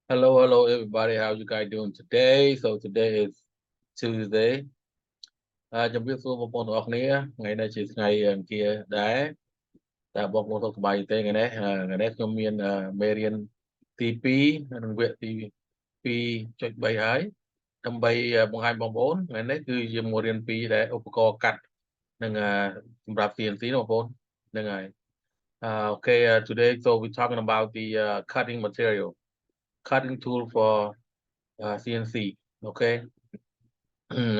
Hello, everybody. How you guys doing today? So today is Tuesday. ជំរាបសួរបងប្អូនទាំងអស់គ្នាថ្ងៃនេះជាថ្ងៃអង្គារដែរតើបងប្អូនសុខសប្បាយទេថ្ងៃនេះខ្ញុំមានមេរៀនទី2និងវគ្គទី2.3ហើយដើម្បីបង្ហាញបងប្អូនថ្ងៃនេះគឺជាមេរៀន2ដែលឧបករណ៍កាត់និងសម្រាប់ CNC ណាបងប្អូនហ្នឹងហើយokay today so we're talking about the cutting material cutting tool for CNC. Okay.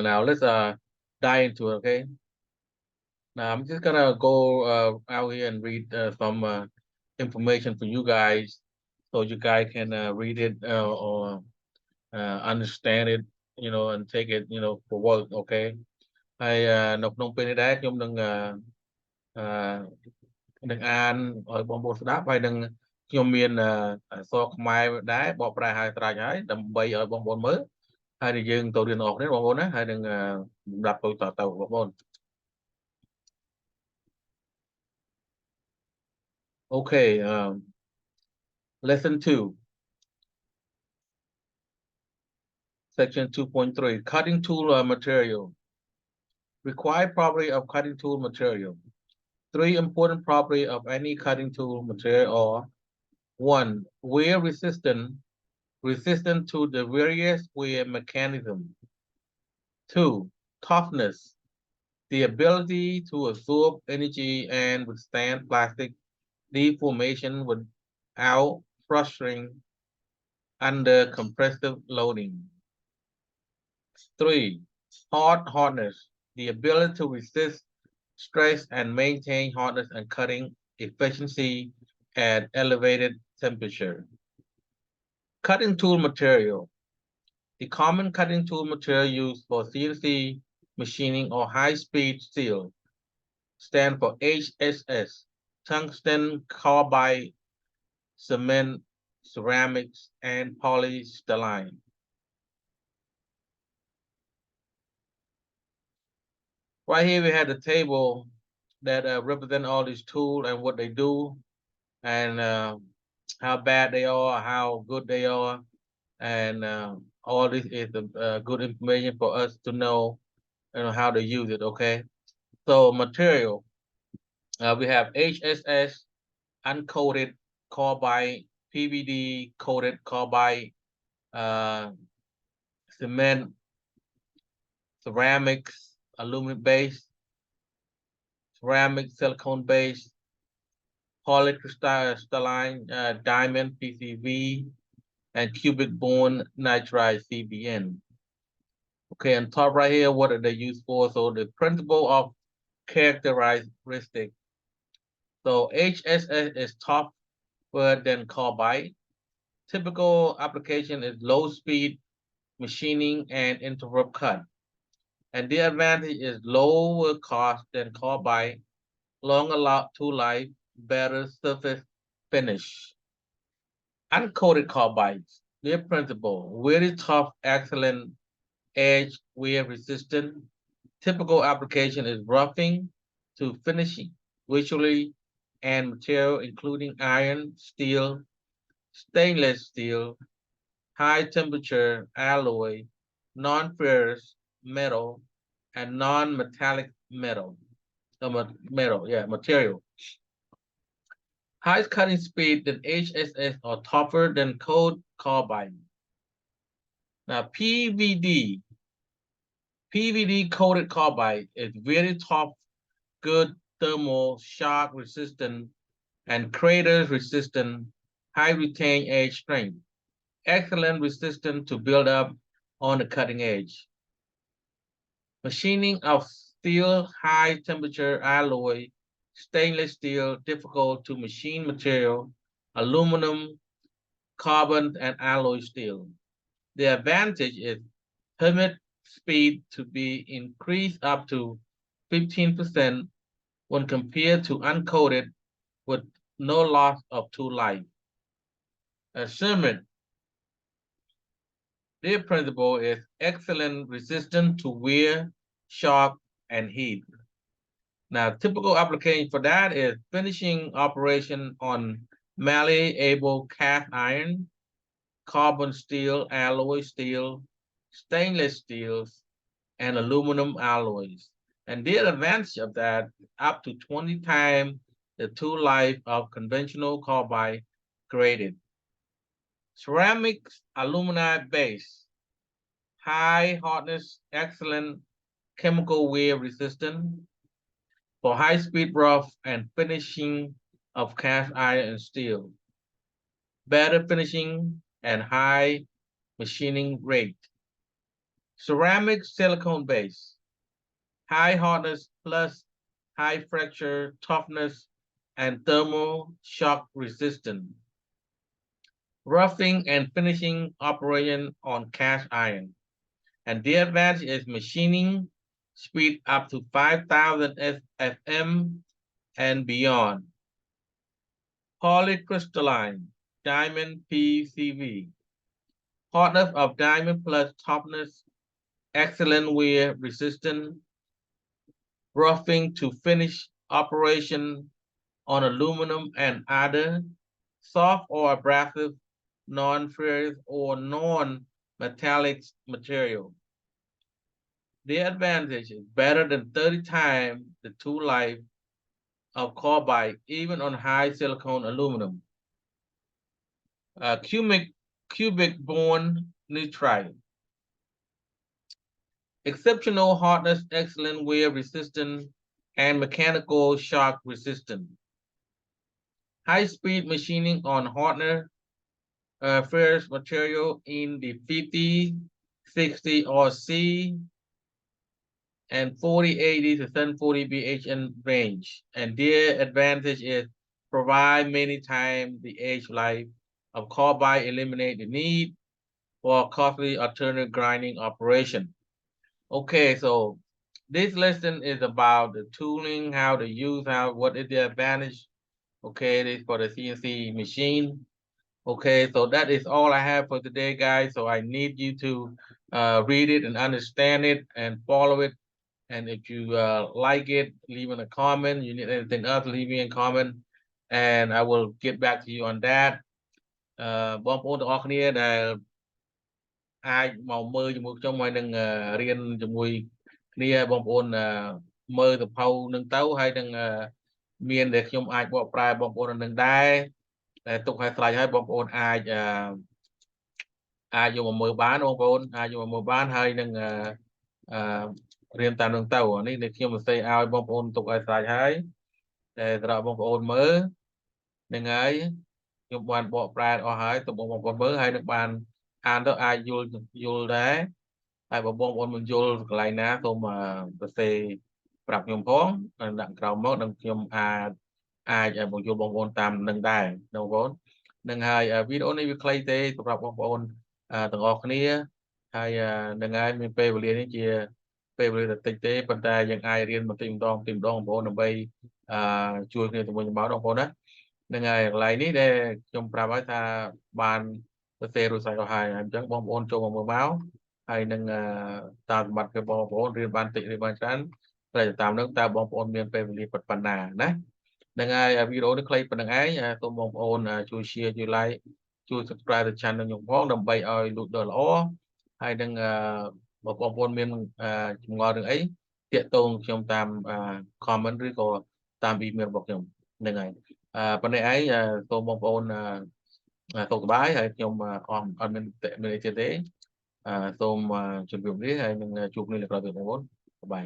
Now let's dive into it. Okay. Now I'm just gonna go out here and read some information for you guys, so you guys can read it or understand it, and take it, for work. Okay. ហើយនៅក្នុងពេលនេះដែរខ្ញុំនឹងអានឲ្យបងប្អូនស្ដាប់ហើយនឹងខ្ញុំមានអក្សរខ្មែរដែរបកប្រែឲ្យស្រេចហើយដើម្បីឲ្យបងប្អូនមើលហើយនឹងយើងទៅរៀនអស់គ្នាបងប្អូនណាហើយនឹងសម្រាប់ទៅបងប្អូន Okay lesson 2 section 2.3 cutting tool material required property of cutting tool material. 3 important properties of any cutting tool material are 1. Wear resistant to the various wear mechanism. 2. Toughness, the ability to absorb energy and withstand plastic deformation without frustrating under compressive loading. 3. Hardness, the ability to resist stress and maintain hardness and cutting efficiency at elevated temperature. Cutting tool material. The common cutting tool material used for CNC machining or high-speed steel stand for HSS, tungsten carbide, cement, ceramics, and polystyrene. Right here we have the table that represent all these tools and what they do and how bad they are, how good they are, and all this is good information for us to know, how to use it. Okay, so material we have HSS, uncoated carbide, PVD coated carbide, cement, ceramics, aluminum base, ceramic silicone base, polycrystalline diamond PCV, and cubic bond nitride CBN. Okay, on top right here, what are they used for? So the principle of characteristic. So HSS is tougher than carbide. Typical application is low speed machining and interrupt cut. And the advantage is lower cost than carbide, longer to life, better surface finish. Uncoated carbides, their principle, very tough, excellent edge, wear resistant. Typical application is roughing to finishing visually and material including iron, steel, stainless steel, high temperature alloy, non-ferrous metal, and non-metallic metal. Material. High cutting speed than HSS or tougher than cold carbide. Now PVD coated carbide is very tough, good thermal shock resistant and crater resistant, high retained edge strength, excellent resistant to build up on the cutting edge. Machining of steel, high temperature alloy, stainless steel, difficult to machine material, aluminum, carbon, and alloy steel. The advantage is permit speed to be increased up to 15% when compared to uncoated with no loss of tool life. Cement. Their principle is excellent resistant to wear, shock, and heat. Now, typical application for that is finishing operation on malleable cast iron, carbon steel, alloy steel, stainless steels, and aluminum alloys. And the advantage of that, up to 20 times the tool life of conventional carbide graded. Ceramics, alumini base, high hardness, excellent chemical wear resistant for high-speed rough and finishing of cast iron and steel. Better finishing and high machining rate. Ceramic silicone base, high hardness plus high fracture toughness and thermal shock resistant. Roughing and finishing operation on cast iron. And the advantage is machining speed up to 5,000 FM and beyond. Polycrystalline diamond PCV. Hardness of diamond plus toughness, excellent wear resistant, roughing to finish operation on aluminum and other soft or abrasive, non-ferrous or non-metallic material. The advantage is better than 30 times the tool life of carbide, even on high silicone aluminum. Cubic bond nitride. Exceptional hardness, excellent wear resistant, and mechanical shock resistant. High-speed machining on hardener ferrous material in the 50, 60 RC, and 40, 80 to 740 BHN range. And their advantage is provide many times the age life of carbide, eliminate the need for costly alternative grinding operation. Okay, so this lesson is about the tooling, how to use, what is the advantage. Okay, it is for the CNC machine. Okay, so that is all I have for today, guys. So I need you to read it and understand it and follow it. And if you like it, leave in a comment. You need anything else, leave me a comment. And I will get back to you on that. បងប្អូនទាំងអស់គ្នាដែលអាចមកមើលជាមួយខ្ញុំហើយនឹងរៀនជាមួយគ្នាបងប្អូនមើលសភៅនឹងទៅហើយនឹងមានដែលខ្ញុំអាចបកប្រែបងប្អូននឹងដែរតែទុកឲ្យស្រេចហើយបងប្អូនអាចយកមកមើលបានបងប្អូនអាចយកមកមើលបានហើយនឹងរៀនតាមនឹងទៅនេះខ្ញុំសរសេរឲ្យបងប្អូនទុកឲ្យស្រេចហើយតែសម្រាប់បងប្អូនមើលនឹងហើយខ្ញុំបានបកប្រែអស់ហើយទៅបងប្អូនមើលហើយនឹងបានអានទៅអាចយល់ដែរហើយបើបងប្អូនមិនយល់កន្លែងណាសូមសរសេរប្រាប់ខ្ញុំផងដាក់ក្រោមមកនឹងខ្ញុំអាចបង្យល់បងប្អូនតាមនឹងដែរបងប្អូននឹងហើយវីដេអូនេះវាខ្លីទេសម្រាប់បងប្អូនទាំងអស់គ្នាហើយនឹងហើយមានពេលវេលានេះជាពេលវេលាតិចទេប៉ុន្តែយើងអាចរៀនបន្តិចម្ដងបងប្អូនដើម្បីជួយគ្នាទៅវិញទៅមកបងប្អូនណានឹងហើយកន្លែងនេះដែលខ្ញុំប្រាប់ឲ្យថាបានសរសេររួចស្រេចអស់ហើយអញ្ចឹងបងប្អូនចូលមកមើលមកហើយនឹងតាមសម្បត្តិរបស់បងប្អូនរៀនបានតិចរៀនបានច្រើនតែតាមនឹងតើបងប្អូនមានពេលវេលាប៉ុណ្ណាណានឹងហើយវីដេអូនេះខ្លីប៉ុណ្្នឹងឯងសូមបងប្អូនជួយ share ជួយ like ជួយ subscribe ទៅ channel ខ្ញុំផងដើម្បីឲ្យលូតដល់ល្អហើយនឹងបើបងប្អូនមានចម្ងល់រឿងអីតាក់ទងខ្ញុំតាម comment ឬក៏តាម email របស់ខ្ញុំហ្នឹងហើយប៉ុណ្ណេះឯងសូមបងប្អូនសុខសប្បាយហើយខ្ញុំអត់មានអីទៀតទេសូមជម្រាបលាហើយនឹងជួបគ្នានៅក្រោយទៀតបងប្អូនបាយ